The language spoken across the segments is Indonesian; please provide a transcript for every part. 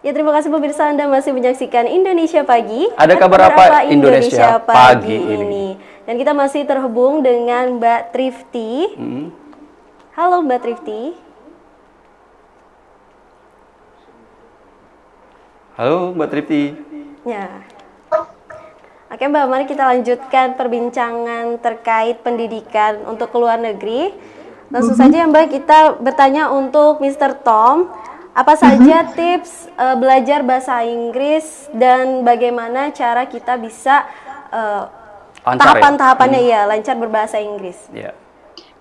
Ya, terima kasih pemirsa, Anda masih menyaksikan Indonesia Pagi. Ada kabar apa Indonesia Pagi ini? Dan kita masih terhubung dengan Mbak Trifty. Halo Mbak Trifty. Halo Mbak Trifty. Ya. Oke Mbak, mari kita lanjutkan perbincangan terkait pendidikan untuk ke luar negeri. Langsung saja Mbak, kita bertanya untuk Mr. Tom. Apa saja tips belajar bahasa Inggris dan bagaimana cara kita bisa tahapan-tahapannya lancar berbahasa Inggris? Yeah.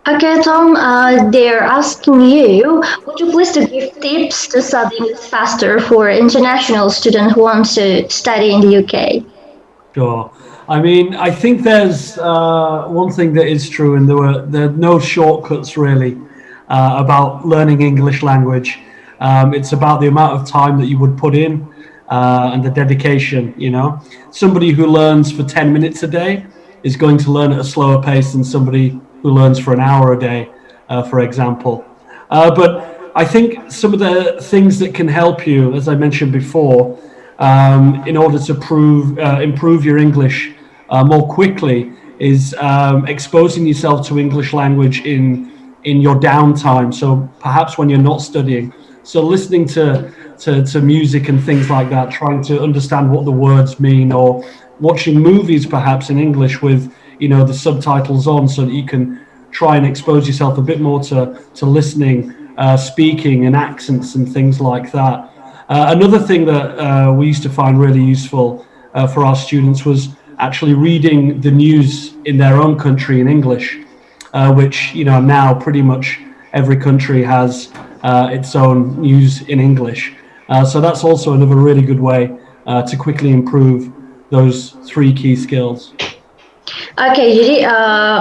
Okay, Tom, they're asking you, would you please to give tips to study English faster for international students who want to study in the UK? Sure. I mean, I think there's one thing that is true, and there are no shortcuts really about learning English language. It's about the amount of time that you would put in and the dedication, you know. Somebody who learns for 10 minutes a day is going to learn at a slower pace than somebody who learns for an hour a day, for example. But I think some of the things that can help you, as I mentioned before, in order to improve your English more quickly is exposing yourself to English language in your downtime. So perhaps when you're not studying. So listening to music and things like that, trying to understand what the words mean, or watching movies perhaps in English with, you know, the subtitles on, so that you can try and expose yourself a bit more to listening, speaking and accents and things like that. Another thing that we used to find really useful for our students was actually reading the news in their own country in English, which, you know, now pretty much every country has its own news in English. So that's also another really good way to quickly improve those 3 key skills. Oke, jadi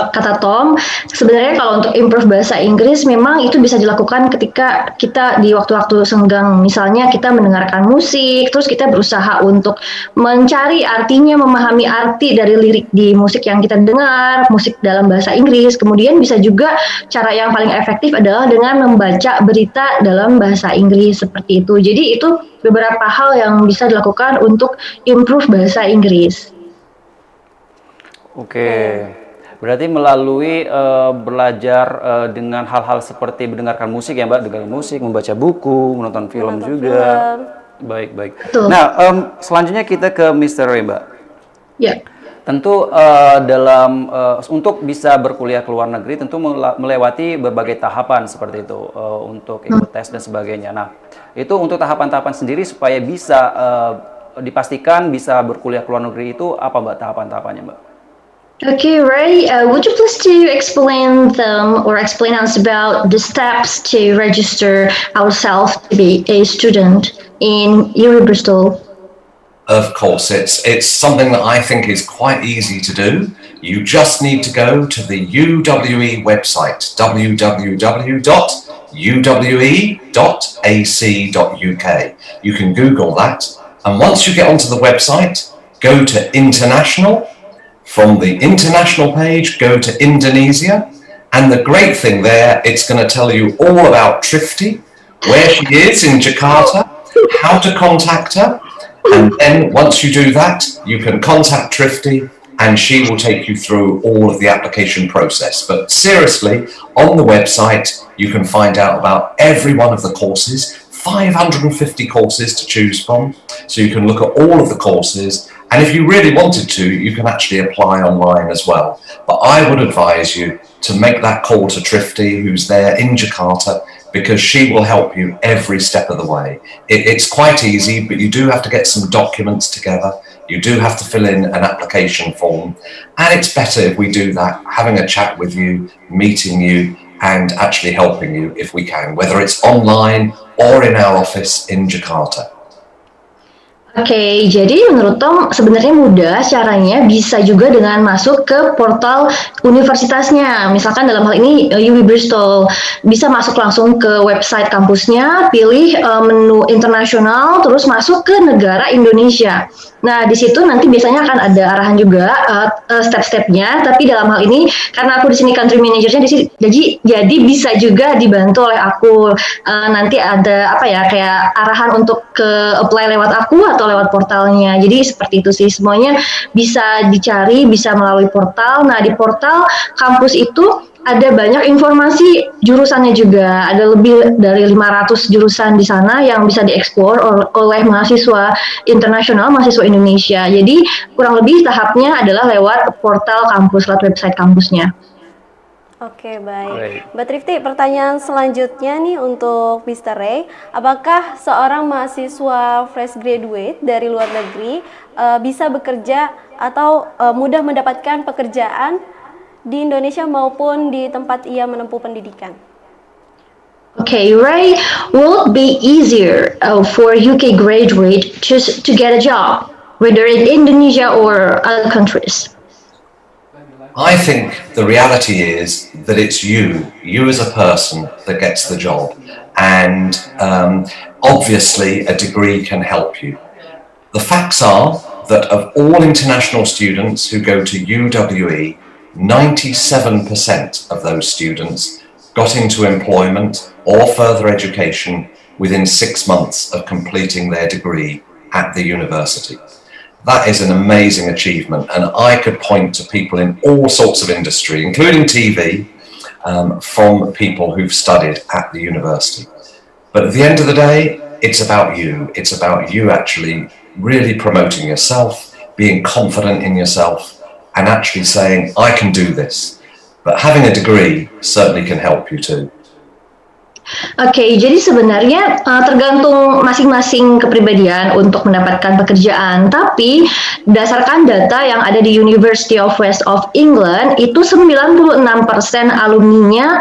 kata Tom, sebenarnya kalau untuk improve bahasa Inggris memang itu bisa dilakukan ketika kita di waktu-waktu senggang. Misalnya kita mendengarkan musik, terus kita berusaha untuk mencari artinya, memahami arti dari lirik di musik yang kita dengar, musik dalam bahasa Inggris. Kemudian bisa juga cara yang paling efektif adalah dengan membaca berita dalam bahasa Inggris seperti itu. Jadi itu beberapa hal yang bisa dilakukan untuk improve bahasa Inggris. Oke, berarti melalui belajar dengan hal-hal seperti mendengarkan musik ya Mbak, dengar musik, membaca buku, menonton film juga. Baik. Betul. Nah, selanjutnya kita ke Mr. Ray Mbak. Ya. Tentu untuk bisa berkuliah ke luar negeri tentu melewati berbagai tahapan seperti itu untuk ikut tes dan sebagainya. Nah, itu untuk tahapan-tahapan sendiri supaya bisa dipastikan bisa berkuliah ke luar negeri itu apa Mbak tahapan-tahapannya Mbak? Okay, Ray, would you please to explain us about the steps to register ourselves to be a student in UWE Bristol? Of course, it's something that I think is quite easy to do. You just need to go to the UWE website, www.uwe.ac.uk. You can Google that, and once you get onto the website, go to International. From the international page, go to Indonesia, and the great thing there, it's going to tell you all about Trifty, where she is in Jakarta, how to contact her, and then once you do that, you can contact Trifty, and she will take you through all of the application process. But seriously, on the website, you can find out about every one of the courses, 550 courses to choose from, so you can look at all of the courses. And if you really wanted to, you can actually apply online as well. But I would advise you to make that call to Trifty, who's there in Jakarta, because she will help you every step of the way. It's quite easy, but you do have to get some documents together. You do have to fill in an application form. And it's better if we do that, having a chat with you, meeting you, and actually helping you if we can, whether it's online or in our office in Jakarta. Oke, jadi menurut Tom sebenarnya mudah caranya, bisa juga dengan masuk ke portal universitasnya. Misalkan dalam hal ini UWE Bristol, bisa masuk langsung ke website kampusnya, pilih menu internasional, terus masuk ke negara Indonesia. Nah, di situ nanti biasanya akan ada arahan juga step-stepnya. Tapi dalam hal ini karena aku di sini country manajernya di sini, jadi bisa juga dibantu oleh aku. Nanti ada apa ya kayak arahan untuk ke apply lewat aku atau lewat portalnya. Jadi seperti itu sih, semuanya bisa dicari, bisa melalui portal. Nah, di portal kampus itu ada banyak informasi jurusannya juga. Ada lebih dari 500 jurusan di sana yang bisa dieksplor oleh mahasiswa internasional, mahasiswa Indonesia. Jadi kurang lebih tahapnya adalah lewat portal kampus, lewat website kampusnya. Oke, baik. Mbak Trifty, pertanyaan selanjutnya nih untuk Mr. Ray. Apakah seorang mahasiswa fresh graduate dari luar negeri bisa bekerja atau mudah mendapatkan pekerjaan di Indonesia maupun di tempat ia menempuh pendidikan? Okay, Ray, will it be easier for UK graduate to get a job, whether in Indonesia or other countries? I think the reality is that it's you as a person that gets the job. And obviously a degree can help you. The facts are that of all international students who go to UWE, 97% of those students got into employment or further education within 6 months of completing their degree at the university. That is an amazing achievement, and I could point to people in all sorts of industry, including TV, from people who've studied at the university. But at the end of the day, it's about you. It's about you actually really promoting yourself, being confident in yourself, and actually saying, I can do this. But having a degree certainly can help you too. Oke, jadi sebenarnya tergantung masing-masing kepribadian untuk mendapatkan pekerjaan. Tapi berdasarkan data yang ada di University of West of England, itu 96% alumninya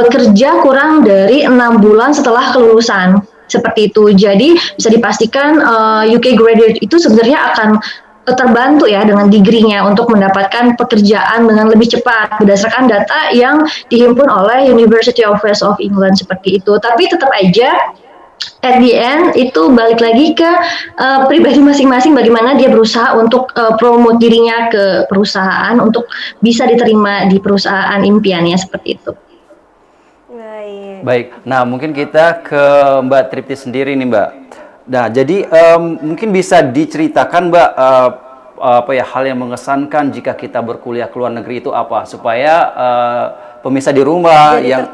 bekerja kurang dari 6 bulan setelah kelulusan. Seperti itu. Jadi bisa dipastikan UK graduate itu sebenarnya akan terbantu ya dengan degree-nya untuk mendapatkan pekerjaan dengan lebih cepat berdasarkan data yang dihimpun oleh University of West of England seperti itu. Tapi tetap aja at the end itu balik lagi ke pribadi masing-masing bagaimana dia berusaha untuk promote dirinya ke perusahaan untuk bisa diterima di perusahaan impiannya seperti itu. Baik. Nah, mungkin kita ke Mbak Trifty sendiri nih, Mbak. Nah, jadi mungkin bisa diceritakan, Mbak, apa ya hal yang mengesankan jika kita berkuliah ke luar negeri itu apa supaya pemirsa di rumah jadi yang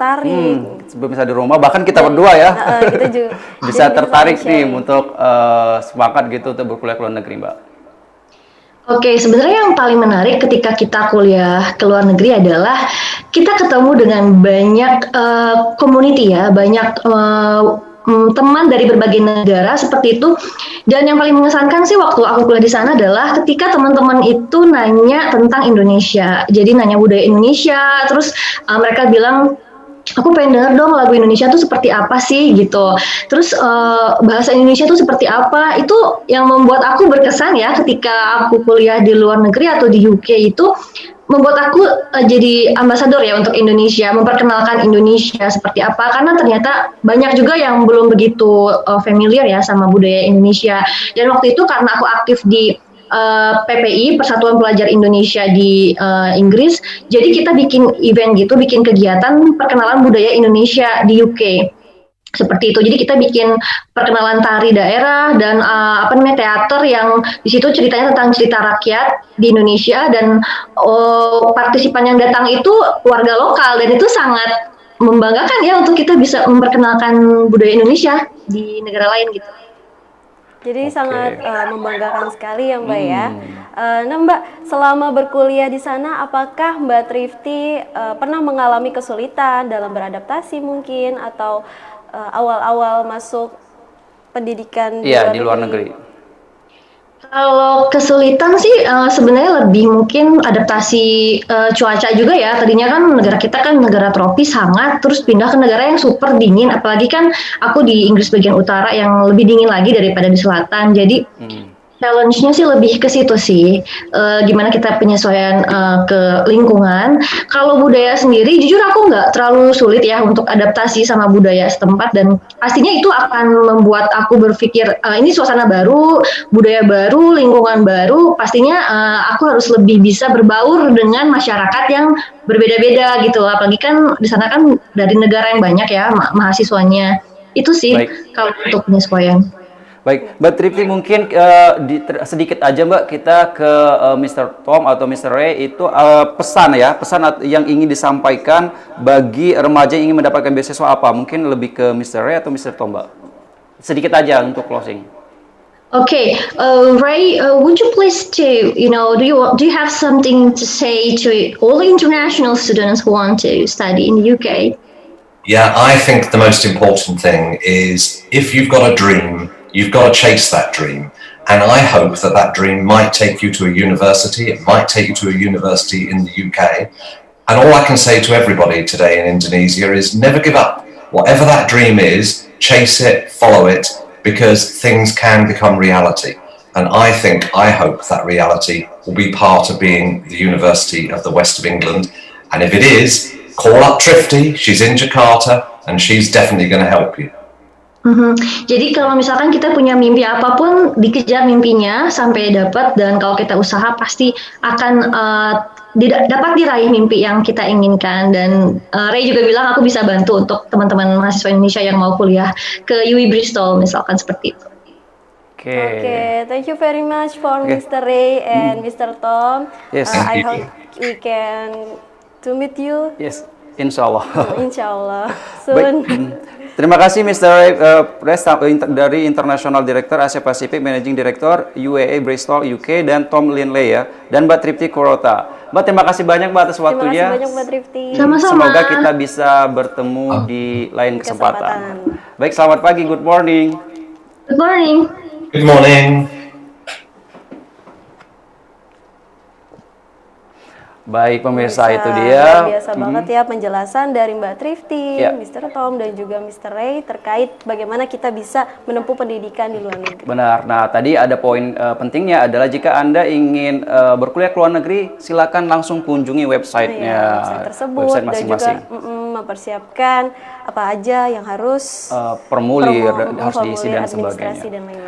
pemirsa di rumah bahkan kita berdua ya kita juga bisa tertarik nih untuk semangat gitu untuk berkuliah ke luar negeri, Mbak. Oke, sebenarnya yang paling menarik ketika kita kuliah ke luar negeri adalah kita ketemu dengan banyak community ya, banyak teman dari berbagai negara seperti itu. Dan yang paling mengesankan sih waktu aku kuliah di sana adalah ketika teman-teman itu nanya tentang Indonesia. Jadi nanya budaya Indonesia, terus mereka bilang, aku pengen denger dong lagu Indonesia tuh seperti apa sih gitu. Terus bahasa Indonesia tuh seperti apa. Itu yang membuat aku berkesan ya ketika aku kuliah di luar negeri atau di UK itu membuat aku jadi ambasador ya untuk Indonesia, memperkenalkan Indonesia seperti apa, karena ternyata banyak juga yang belum begitu familiar ya sama budaya Indonesia. Dan waktu itu karena aku aktif di PPI, Persatuan Pelajar Indonesia di Inggris, jadi kita bikin event gitu, bikin kegiatan perkenalan budaya Indonesia di UK. Seperti itu. Jadi kita bikin perkenalan tari daerah dan teater yang di situ ceritanya tentang cerita rakyat di Indonesia dan partisipan yang datang itu warga lokal dan itu sangat membanggakan ya untuk kita bisa memperkenalkan budaya Indonesia di negara lain gitu. Jadi sangat membanggakan sekali ya Mbak ya. Nah Mbak, selama berkuliah di sana apakah Mbak Trifty pernah mengalami kesulitan dalam beradaptasi mungkin atau awal-awal masuk pendidikan di luar negeri? Kalau kesulitan sih sebenarnya lebih mungkin adaptasi cuaca juga ya. Tadinya kan negara kita kan negara tropis hangat, terus pindah ke negara yang super dingin. Apalagi kan aku di Inggris bagian utara yang lebih dingin lagi daripada di selatan. Jadi Challenge-nya sih lebih ke situ sih, gimana kita penyesuaian ke lingkungan. Kalau budaya sendiri, jujur aku nggak terlalu sulit ya untuk adaptasi sama budaya setempat dan pastinya itu akan membuat aku berpikir ini suasana baru, budaya baru, lingkungan baru. Pastinya aku harus lebih bisa berbaur dengan masyarakat yang berbeda-beda gitu. Apalagi kan di sana kan dari negara yang banyak ya mahasiswanya. Itu sih Baik. kalau untuk penyesuaian. Baik, Mbak Tripti mungkin sedikit aja Mbak kita ke Mr. Tom atau Mr. Ray itu pesan ya, yang ingin disampaikan bagi remaja yang ingin mendapatkan beasiswa apa? Mungkin lebih ke Mr. Ray atau Mr. Tom, Mbak? Sedikit aja untuk closing. Okay, Ray, would you please do you have something to say to all international students who want to study in the UK? Yeah, I think the most important thing is if you've got a dream, you've got to chase that dream. And I hope that that dream might take you to a university. It might take you to a university in the UK. And all I can say to everybody today in Indonesia is never give up. Whatever that dream is, chase it, follow it, because things can become reality. And I hope that reality will be part of being the University of the West of England. And if it is, call up Trifty, she's in Jakarta, and she's definitely going to help you. Jadi kalau misalkan kita punya mimpi apapun, dikejar mimpinya sampai dapat dan kalau kita usaha pasti akan dapat diraih mimpi yang kita inginkan. Dan Ray juga bilang aku bisa bantu untuk teman-teman mahasiswa Indonesia yang mau kuliah ke UI Bristol misalkan seperti itu. Okay, thank you very much for Mr. Ray and Mr. Tom. Yes. I Thank you. hope we can to meet you. Yes, insya Allah. Inshallah Baik. soon. Terima kasih Mr. Ray dari International Director Asia Pacific Managing Director UAE Bristol UK dan Tom Linley ya dan Mbak Tripti Kurota. Mbak terima kasih banyak Mbak atas Terima kasih waktunya. banyak Mbak Trifty. Sama-sama. Semoga kita bisa bertemu di lain kesempatan. Kesempatan. Baik, selamat pagi, good morning. Good morning. Good morning. Baik pemirsa, itu Luar dia. biasa banget ya penjelasan dari Mbak Trifty, Ya. Mr. Tom dan juga Mr. Ray terkait bagaimana kita bisa menempuh pendidikan di luar negeri. Benar. Nah, tadi ada poin pentingnya adalah jika Anda ingin berkuliah ke luar negeri, silakan langsung kunjungi website-nya, Website tersebut website dan juga masing-masing. mempersiapkan apa aja yang harus Formulir harus diisi formulir dan administrasi sebagainya. dan lain-lain.